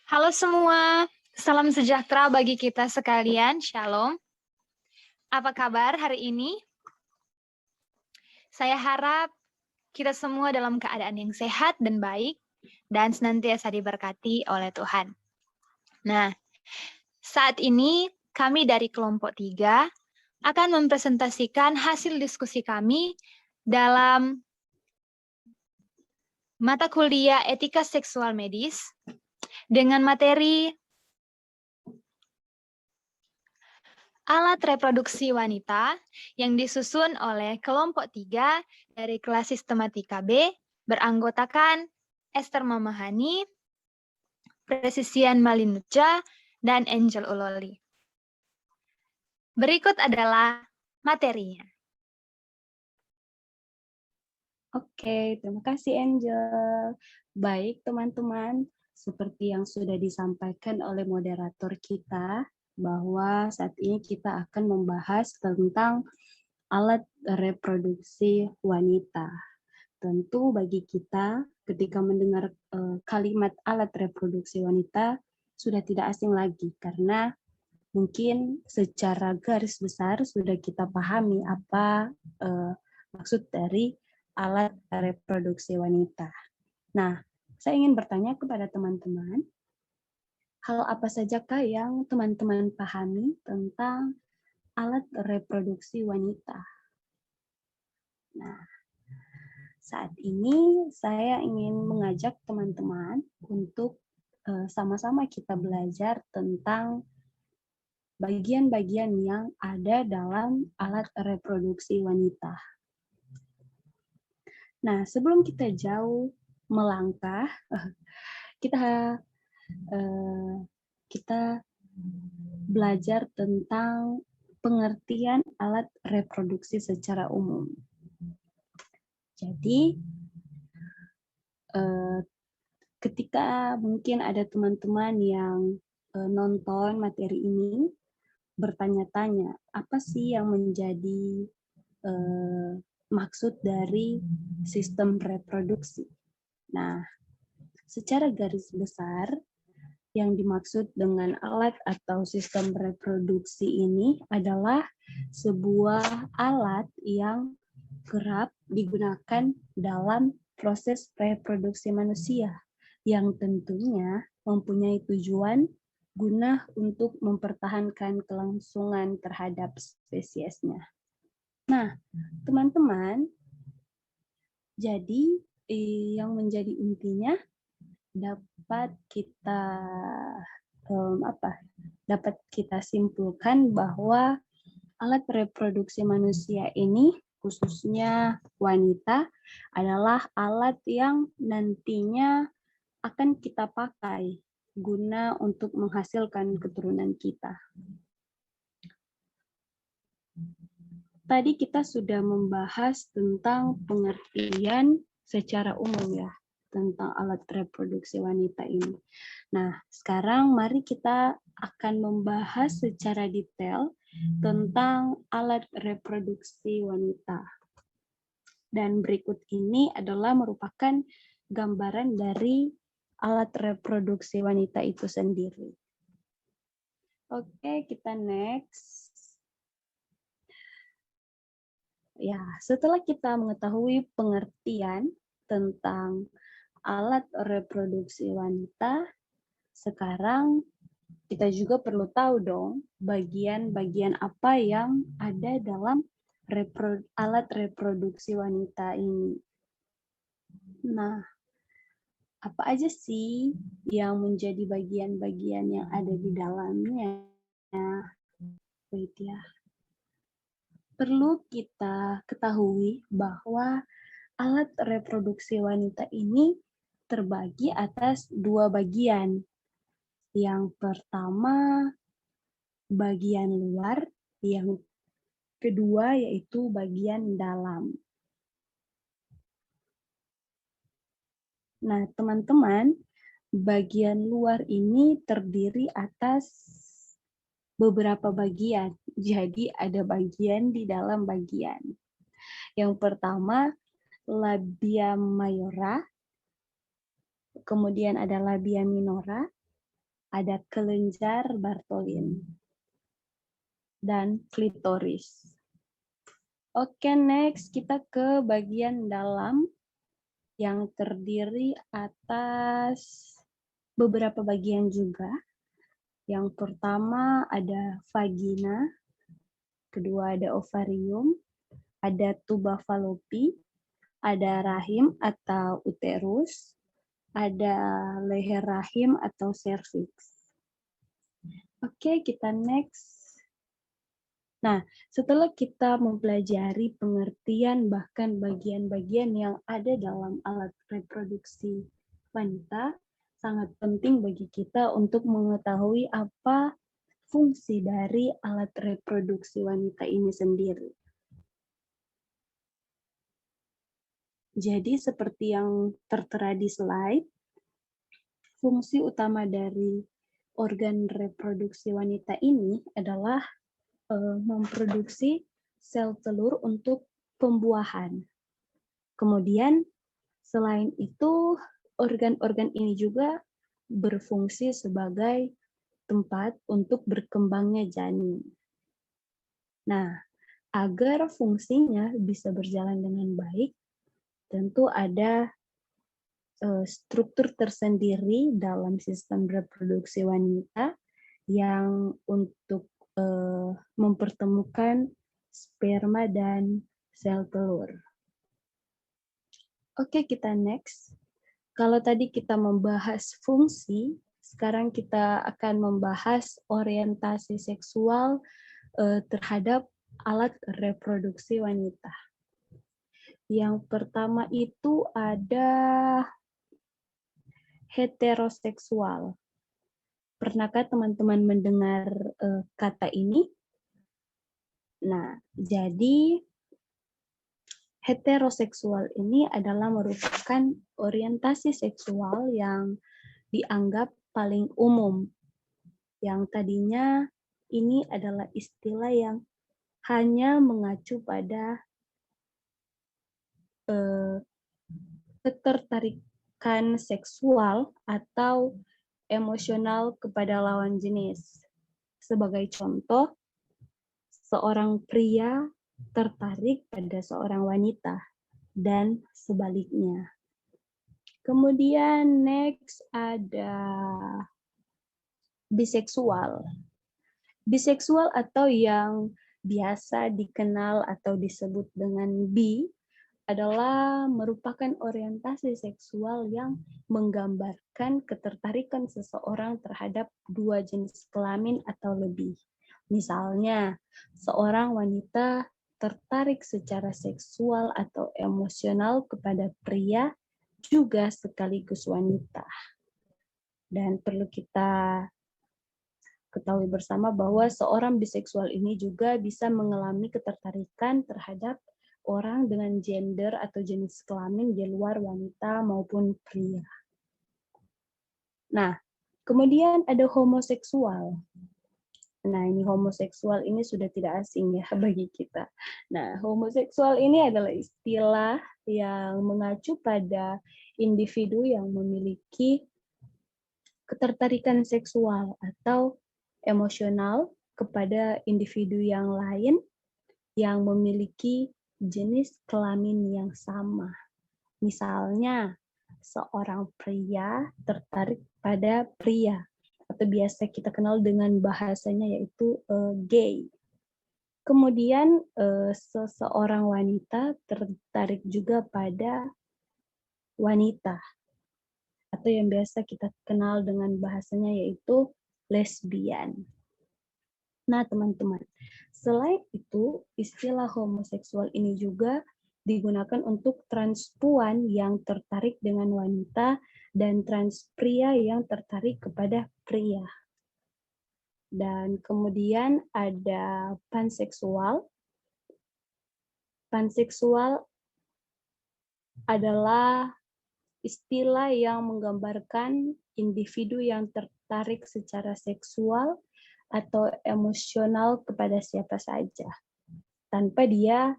Halo semua, salam sejahtera bagi kita sekalian, Shalom. Apa kabar hari ini? Saya harap kita semua dalam keadaan yang sehat dan baik, dan senantiasa diberkati oleh Tuhan. Nah, saat ini kami dari kelompok 3 akan mempresentasikan hasil diskusi kami dalam mata kuliah etika seksual medis dengan materi alat reproduksi wanita yang disusun oleh kelompok 3 dari kelas sistematika B beranggotakan Esther Mamahani, Presisian Malinuca, dan Angel Uloli. Berikut adalah materinya. Oke, terima kasih Angel. Baik teman-teman, seperti yang sudah disampaikan oleh moderator kita, bahwa saat ini kita akan membahas tentang alat reproduksi wanita. Tentu bagi kita ketika mendengar kalimat alat reproduksi wanita sudah tidak asing lagi, karena mungkin secara garis besar sudah kita pahami apa maksud dari alat reproduksi wanita. Nah, saya ingin bertanya kepada teman-teman, hal apa sajakah yang teman-teman pahami tentang alat reproduksi wanita? Nah, saat ini saya ingin mengajak teman-teman untuk sama-sama kita belajar tentang bagian-bagian yang ada dalam alat reproduksi wanita. Nah, sebelum kita jauh melangkah, kita belajar tentang pengertian alat reproduksi secara umum. Jadi, ketika mungkin ada teman-teman yang nonton materi ini, bertanya-tanya, apa sih yang menjadi maksud dari sistem reproduksi? Nah, secara garis besar, yang dimaksud dengan alat atau sistem reproduksi ini adalah sebuah alat yang kerap digunakan dalam proses reproduksi manusia, yang tentunya mempunyai tujuan guna untuk mempertahankan kelangsungan terhadap spesiesnya. Nah, teman-teman, jadi yang menjadi intinya dapat kita simpulkan bahwa alat reproduksi manusia ini, khususnya wanita, adalah alat yang nantinya akan kita pakai guna untuk menghasilkan keturunan kita. Tadi kita sudah membahas tentang pengertian secara umum ya, tentang alat reproduksi wanita ini. Nah, sekarang mari kita akan membahas secara detail tentang alat reproduksi wanita. Dan berikut ini adalah merupakan gambaran dari alat reproduksi wanita itu sendiri. Oke, kita next. Ya, setelah kita mengetahui pengertian tentang alat reproduksi wanita, sekarang kita juga perlu tahu dong bagian-bagian apa yang ada dalam alat reproduksi wanita ini. Nah, apa aja sih yang menjadi bagian-bagian yang ada di dalamnya? Wait ya. Perlu kita ketahui bahwa alat reproduksi wanita ini terbagi atas dua bagian. Yang pertama, bagian luar, yang kedua yaitu bagian dalam. Nah, teman-teman, bagian luar ini terdiri atas beberapa bagian. Jadi ada bagian di dalam bagian. Yang pertama, labia mayora, kemudian ada labia minora, ada kelenjar Bartholin, dan klitoris. Oke, next kita ke bagian dalam yang terdiri atas beberapa bagian juga. Yang pertama ada vagina, kedua ada ovarium, ada tuba falopi, ada rahim atau uterus, ada leher rahim atau serviks. Oke, kita next. Nah, setelah kita mempelajari pengertian bahkan bagian-bagian yang ada dalam alat reproduksi wanita, sangat penting bagi kita untuk mengetahui apa fungsi dari alat reproduksi wanita ini sendiri. Jadi seperti yang tertera di slide, fungsi utama dari organ reproduksi wanita ini adalah memproduksi sel telur untuk pembuahan. Kemudian selain itu organ-organ ini juga berfungsi sebagai tempat untuk berkembangnya janin. Nah, agar fungsinya bisa berjalan dengan baik, tentu ada struktur tersendiri dalam sistem reproduksi wanita yang untuk mempertemukan sperma dan sel telur. Oke, kita next. Kalau tadi kita membahas fungsi, sekarang kita akan membahas orientasi seksual terhadap alat reproduksi wanita. Yang pertama itu ada heteroseksual. Pernahkah teman-teman mendengar kata ini? Nah, jadi heteroseksual ini adalah merupakan orientasi seksual yang dianggap paling umum. Yang tadinya ini adalah istilah yang hanya mengacu pada ketertarikan seksual atau emosional kepada lawan jenis. Sebagai contoh, seorang pria tertarik pada seorang wanita dan sebaliknya. Kemudian next ada biseksual. Biseksual atau yang biasa dikenal atau disebut dengan bi adalah merupakan orientasi seksual yang menggambarkan ketertarikan seseorang terhadap dua jenis kelamin atau lebih. Misalnya, seorang wanita tertarik secara seksual atau emosional kepada pria juga sekaligus wanita. Dan perlu kita ketahui bersama bahwa seorang biseksual ini juga bisa mengalami ketertarikan terhadap orang dengan gender atau jenis kelamin di luar wanita maupun pria. Nah, kemudian ada homoseksual. Nah, ini homoseksual ini sudah tidak asing ya bagi kita. Nah, homoseksual ini adalah istilah yang mengacu pada individu yang memiliki ketertarikan seksual atau emosional kepada individu yang lain yang memiliki jenis kelamin yang sama. Misalnya, seorang pria tertarik pada pria, atau biasa kita kenal dengan bahasanya yaitu gay. Kemudian, seseorang wanita tertarik juga pada wanita, atau yang biasa kita kenal dengan bahasanya yaitu lesbian. Nah, teman-teman, selain itu, istilah homoseksual ini juga digunakan untuk transpuan yang tertarik dengan wanita dan trans pria yang tertarik kepada pria. Dan kemudian ada panseksual. Panseksual adalah istilah yang menggambarkan individu yang tertarik secara seksual atau emosional kepada siapa saja, tanpa dia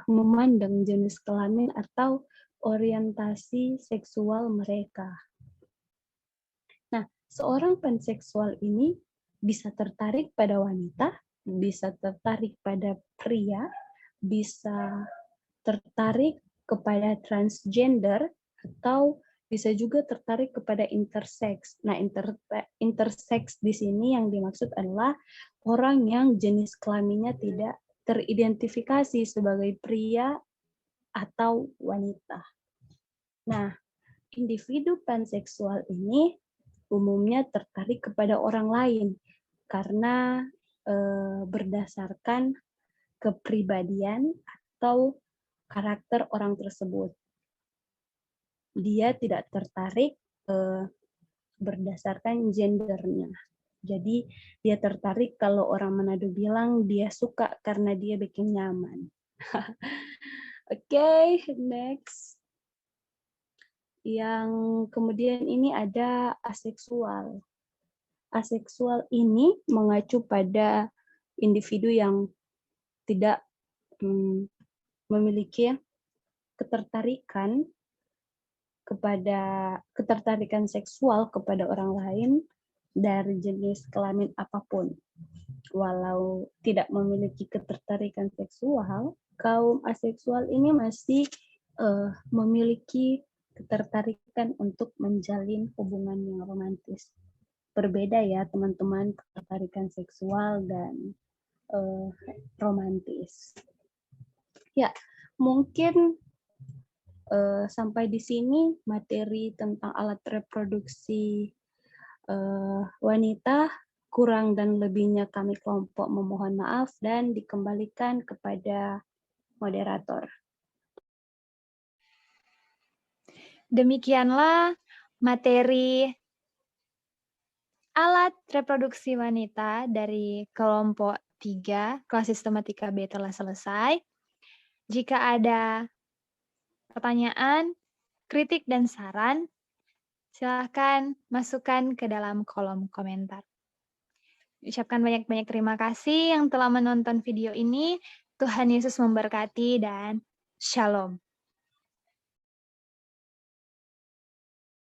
memandang jenis kelamin atau orientasi seksual mereka. Nah, seorang panseksual ini bisa tertarik pada wanita, bisa tertarik pada pria, bisa tertarik kepada transgender, atau bisa juga tertarik kepada intersex. Nah, intersex di sini yang dimaksud adalah orang yang jenis kelaminnya tidak teridentifikasi sebagai pria atau wanita. Nah, individu panseksual ini umumnya tertarik kepada orang lain karena berdasarkan kepribadian atau karakter orang tersebut. Dia tidak tertarik berdasarkan gendernya. Jadi dia tertarik kalau orang Manado bilang dia suka karena dia bikin nyaman. Oke, next. Yang kemudian ini ada aseksual. Aseksual ini mengacu pada individu yang tidak memiliki ketertarikan seksual kepada orang lain dari jenis kelamin apapun. Walau tidak memiliki ketertarikan seksual, kaum aseksual ini masih memiliki ketertarikan untuk menjalin hubungan yang romantis. Berbeda ya teman-teman, ketertarikan seksual dan romantis. Ya, mungkin sampai di sini materi tentang alat reproduksi wanita. Kurang dan lebihnya kami kelompok memohon maaf dan dikembalikan kepada moderator. Demikianlah materi alat reproduksi wanita dari kelompok 3 kelas sistematika B telah selesai. Jika ada pertanyaan, kritik, dan saran, silahkan masukkan ke dalam kolom komentar. Ucapkan banyak-banyak terima kasih yang telah menonton video ini. Tuhan Yesus memberkati dan shalom.